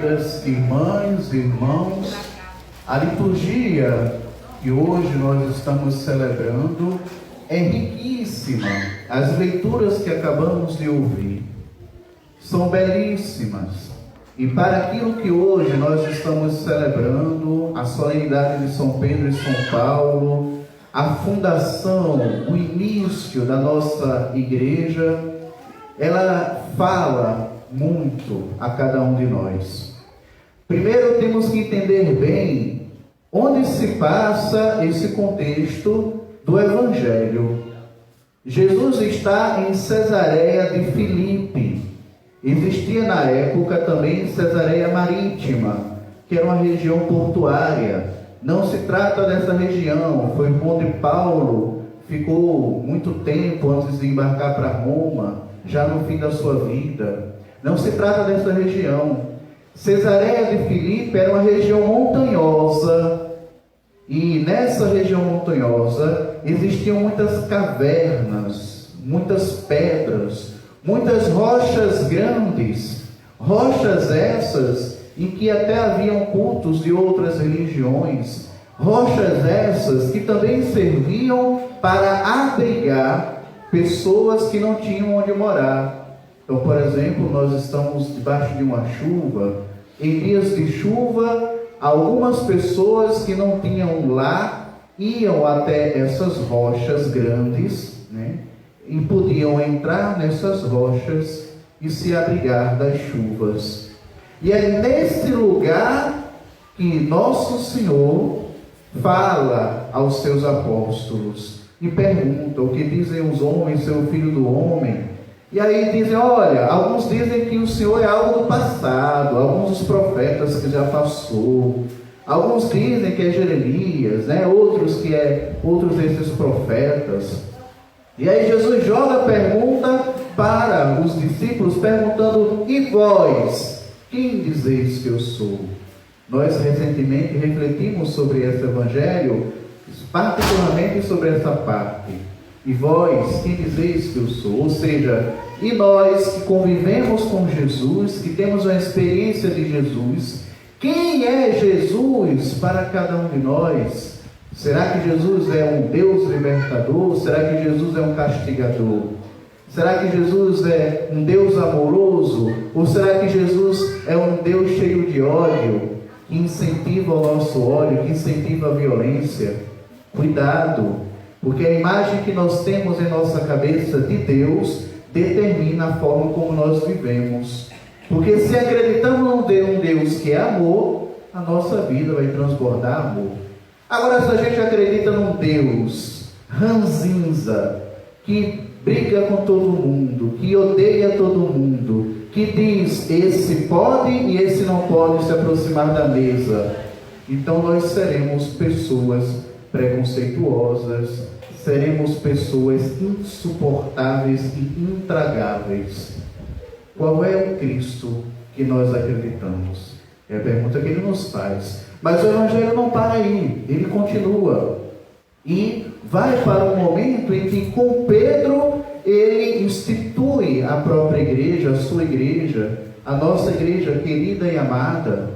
queridas irmãs e irmãos, a liturgia que hoje nós estamos celebrando é riquíssima. As leituras que acabamos de ouvir são belíssimas. E para aquilo que hoje nós estamos celebrando, a solenidade de São Pedro e São Paulo, a fundação, o início da nossa igreja, ela fala muito a cada um de nós. Primeiro temos que entender bem onde se passa esse contexto do Evangelho. Jesus está em Cesareia de Filipe. Existia na época também Cesareia Marítima, que era uma região portuária. Não se trata dessa região, foi onde Paulo ficou muito tempo antes de embarcar para Roma, já no fim da sua vida. Não se trata dessa região. Cesareia de Filipe era uma região montanhosa, e nessa região montanhosa existiam muitas cavernas, muitas pedras, muitas rochas grandes, rochas essas em que até haviam cultos de outras religiões, rochas essas que também serviam para abrigar pessoas que não tinham onde morar. Então, por exemplo, nós estamos debaixo de uma chuva. Em dias de chuva, algumas pessoas que não tinham lar iam até essas rochas grandes, e podiam entrar nessas rochas e se abrigar das chuvas. E é nesse lugar que Nosso Senhor fala aos seus apóstolos e pergunta: o que dizem os homens, seu Filho do Homem? E aí dizem: olha, alguns dizem que o Senhor é algo do passado, alguns dos profetas que já passou, alguns dizem que é Jeremias, outros que é outros desses profetas. E aí Jesus joga a pergunta para os discípulos, perguntando: e vós, quem dizeis que eu sou? Nós recentemente refletimos sobre esse evangelho, particularmente sobre essa parte. E vós, quem dizeis que eu sou? Ou seja, e nós que convivemos com Jesus, que temos uma experiência de Jesus, quem é Jesus para cada um de nós? Será que Jesus é um Deus libertador? Será que Jesus é um castigador? Será que Jesus é um Deus amoroso? Ou será que Jesus é um Deus cheio de ódio, que incentiva o nosso ódio, que incentiva a violência? Cuidado, porque a imagem que nós temos em nossa cabeça de Deus determina a forma como nós vivemos. Porque se acreditamos num Deus que é amor, a nossa vida vai transbordar amor. Agora, se a gente acredita num Deus ranzinza, que briga com todo mundo, que odeia todo mundo, que diz: esse pode e esse não pode se aproximar da mesa, então nós seremos pessoas preconceituosas, seremos pessoas insuportáveis e intragáveis. Qual é o Cristo que nós acreditamos? É a pergunta que ele nos faz. Mas o Evangelho não para aí, ele continua. E vai para um momento em que com Pedro ele institui a própria igreja, a sua igreja, a nossa igreja querida e amada.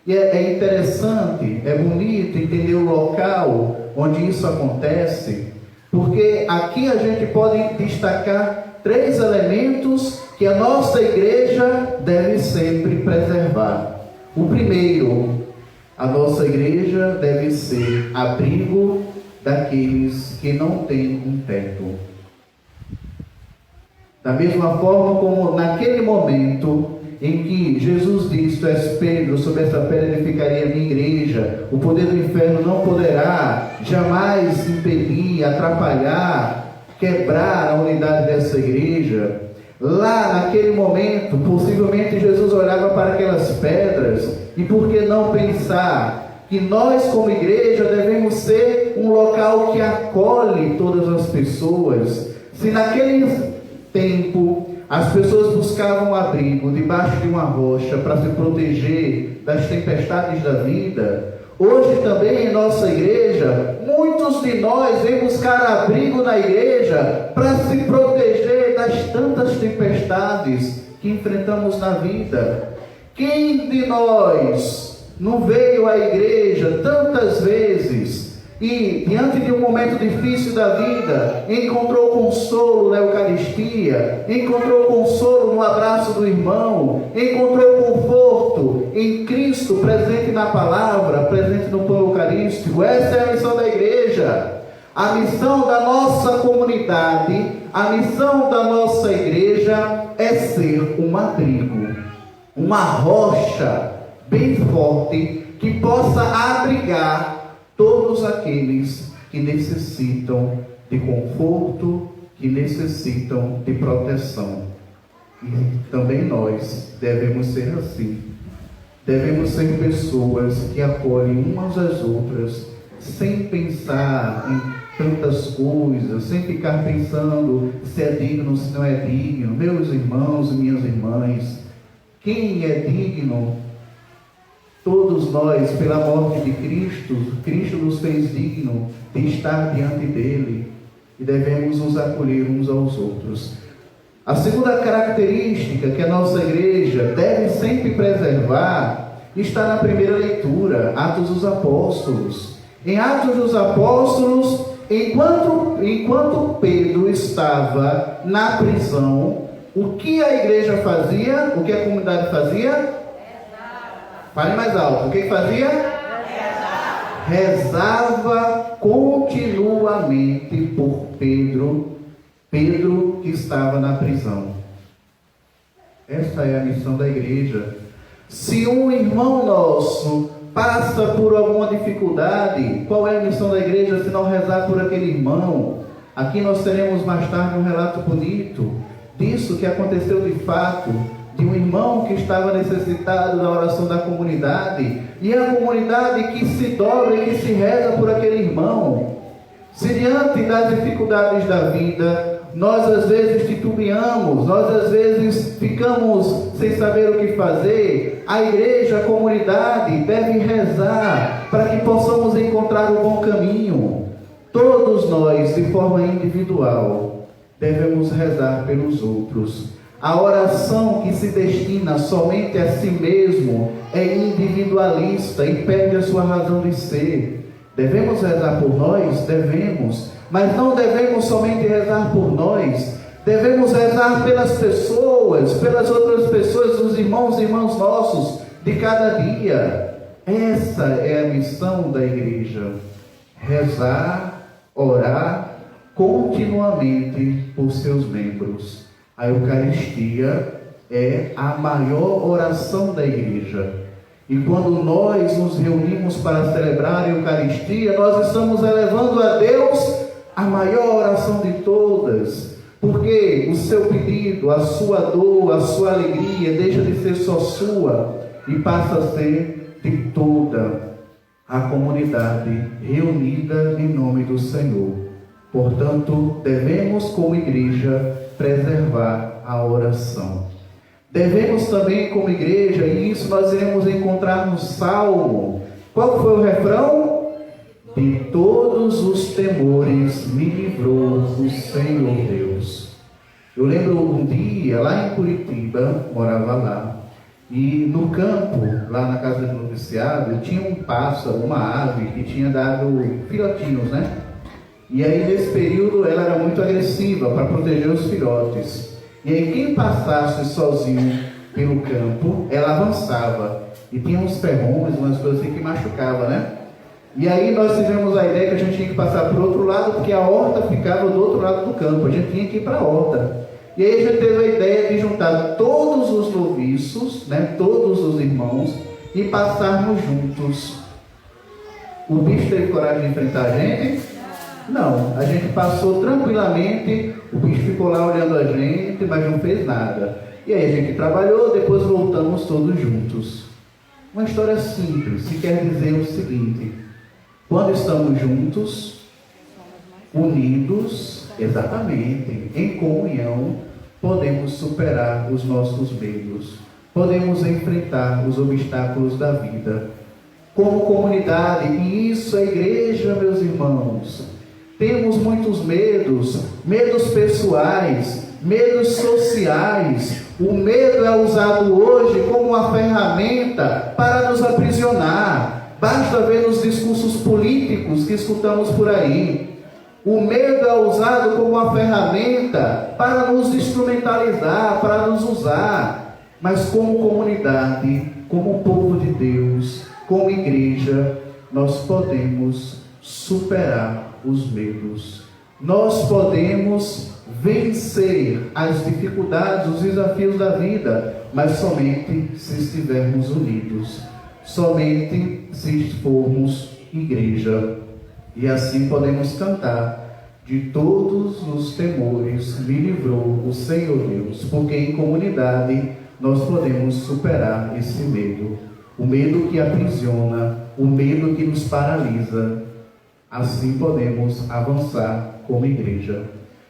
E é interessante, é bonito entender o local onde isso acontece, porque aqui a gente pode destacar 3 elementos que a nossa igreja deve sempre preservar. O primeiro, a nossa igreja deve ser abrigo daqueles que não têm um teto. Da mesma forma como naquele momento em que Jesus disse: tu és Pedro, sobre essa pedra edificarei a minha igreja, o poder do inferno não poderá jamais impedir, atrapalhar, quebrar a unidade dessa igreja. Lá naquele momento, possivelmente Jesus olhava para aquelas pedras, e por que não pensar que nós como igreja devemos ser um local que acolhe todas as pessoas? Se naquele tempo as pessoas buscavam abrigo debaixo de uma rocha para se proteger das tempestades da vida, hoje também em nossa igreja, muitos de nós vêm buscar abrigo na igreja para se proteger das tantas tempestades que enfrentamos na vida. Quem de nós não veio à igreja tantas vezes e, diante de um momento difícil da vida, encontrou consolo na Eucaristia, encontrou consolo no abraço do irmão, encontrou conforto em Cristo, presente na palavra, presente no pão eucarístico? Essa é a missão da igreja. A missão da nossa comunidade, a missão da nossa igreja é ser um abrigo, uma rocha bem forte que possa abrigar todos aqueles que necessitam de conforto, que necessitam de proteção. E também nós devemos ser assim. Devemos ser pessoas que acolhem umas às outras, sem pensar em tantas coisas, sem ficar pensando se é digno, se não é digno. Meus irmãos e minhas irmãs, quem é digno? Todos nós, pela morte de Cristo, Cristo nos fez digno de estar diante dele, e devemos nos acolher uns aos outros. A segunda característica que a nossa igreja deve sempre preservar está na primeira leitura, Atos dos Apóstolos. Em Atos dos Apóstolos, enquanto Pedro estava na prisão, o que a igreja fazia? O que a comunidade fazia? Fale mais alto. O que fazia? Rezava continuamente por Pedro que estava na prisão. Esta é a missão da igreja. Se um irmão nosso passa por alguma dificuldade, qual é a missão da igreja se não rezar por aquele irmão? Aqui nós teremos mais tarde um relato bonito disso que aconteceu de fato, de um irmão que estava necessitado da oração da comunidade, e a comunidade que se dobra e que se reza por aquele irmão. Se diante das dificuldades da vida, nós às vezes titubeamos, nós às vezes ficamos sem saber o que fazer, a igreja, a comunidade deve rezar para que possamos encontrar o bom caminho. Todos nós, de forma individual, devemos rezar pelos outros. A oração que se destina somente a si mesmo é individualista e perde a sua razão de ser. Devemos rezar por nós? Devemos. Mas não devemos somente rezar por nós. Devemos rezar pelas pessoas, pelas outras pessoas, os irmãos e irmãs nossos de cada dia. Essa é a missão da igreja. Rezar, orar continuamente por seus membros. A Eucaristia é a maior oração da igreja. E quando nós nos reunimos para celebrar a Eucaristia, nós estamos elevando a Deus a maior oração de todas. Porque o seu pedido, a sua dor, a sua alegria deixa de ser só sua e passa a ser de toda a comunidade reunida em nome do Senhor. Portanto, devemos como igreja preservar a oração. Devemos também como igreja, e isso nós iremos encontrar no Salmo. Qual foi o refrão? De todos os temores me livrou o Senhor Deus. Eu lembro um dia, lá em Curitiba, morava lá, e no campo, lá na casa do noviciado, tinha um pássaro, uma ave, que tinha dado filhotinhos, né? E aí, nesse período, ela era muito agressiva para proteger os filhotes. E aí, quem passasse sozinho pelo campo, ela avançava. E tinha uns ferrões, umas coisas assim que machucava, né? E aí, nós tivemos a ideia que a gente tinha que passar para o outro lado, porque a horta ficava do outro lado do campo. A gente tinha que ir para a horta. E aí, a gente teve a ideia de juntar todos os noviços, né? Todos os irmãos, e passarmos juntos. O bicho teve coragem de enfrentar a gente? Não, a gente passou tranquilamente, o bicho ficou lá olhando a gente, mas não fez nada. E aí a gente trabalhou, depois voltamos todos juntos. Uma história simples, que quer dizer o seguinte: quando estamos juntos, unidos, exatamente, em comunhão, podemos superar os nossos medos, podemos enfrentar os obstáculos da vida. Como comunidade, e isso é igreja, meus irmãos. Temos muitos medos, medos pessoais, medos sociais, O medo é usado hoje como uma ferramenta para nos aprisionar. Basta ver nos discursos políticos que escutamos por aí. O medo é usado como uma ferramenta para nos instrumentalizar, para nos usar. Mas como comunidade, como povo de Deus, como igreja, nós podemos superar os medos. Nós podemos vencer as dificuldades, os desafios da vida, mas somente se estivermos unidos, somente se formos igreja. E assim podemos cantar: de todos os temores me livrou o Senhor Deus, porque em comunidade nós podemos superar esse medo, o medo que aprisiona, o medo que nos paralisa. Assim podemos avançar como igreja.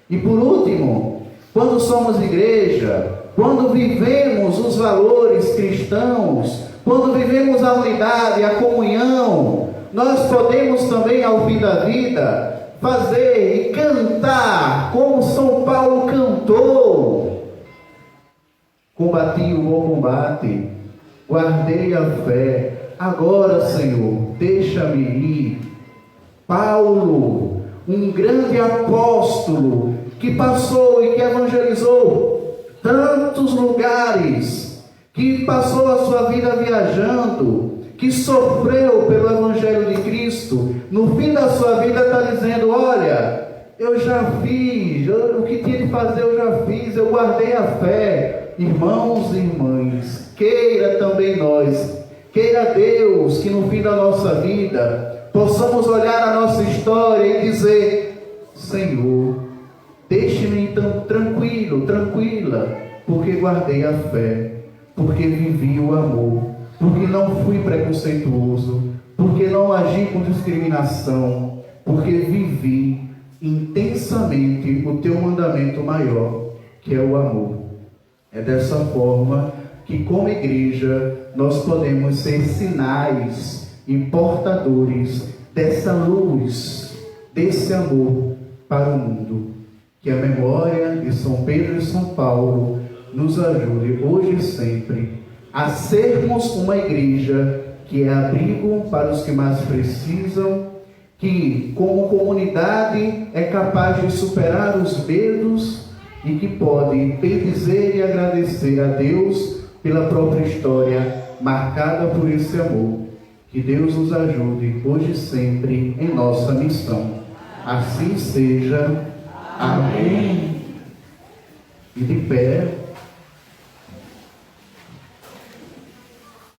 E por último, quando somos igreja, quando vivemos os valores cristãos, quando vivemos a unidade, a comunhão, nós podemos também, ao fim da vida, fazer e cantar como São Paulo cantou: combati o bom combate, guardei a fé, agora, Senhor, deixa-me ir. Paulo, um grande apóstolo, que passou e que evangelizou tantos lugares, que passou a sua vida viajando, que sofreu pelo Evangelho de Cristo, no fim da sua vida está dizendo: olha, eu já fiz, o que tinha de fazer eu já fiz, eu guardei a fé. Irmãos e irmãs, queira também nós, queira Deus que no fim da nossa vida possamos olhar a nossa história e dizer: Senhor, deixe-me então tranquilo, tranquila, porque guardei a fé, porque vivi o amor, porque não fui preconceituoso, porque não agi com discriminação, porque vivi intensamente o teu mandamento maior, que é o amor. É dessa forma que, como igreja, nós podemos ser sinais e portadores dessa luz, desse amor para o mundo. Que a memória de São Pedro e São Paulo nos ajude hoje e sempre a sermos uma igreja que é abrigo para os que mais precisam, que como comunidade é capaz de superar os medos e que pode bendizer e agradecer a Deus pela própria história marcada por esse amor. Que Deus nos ajude hoje e sempre em nossa missão. Assim seja. Amém. E de pé.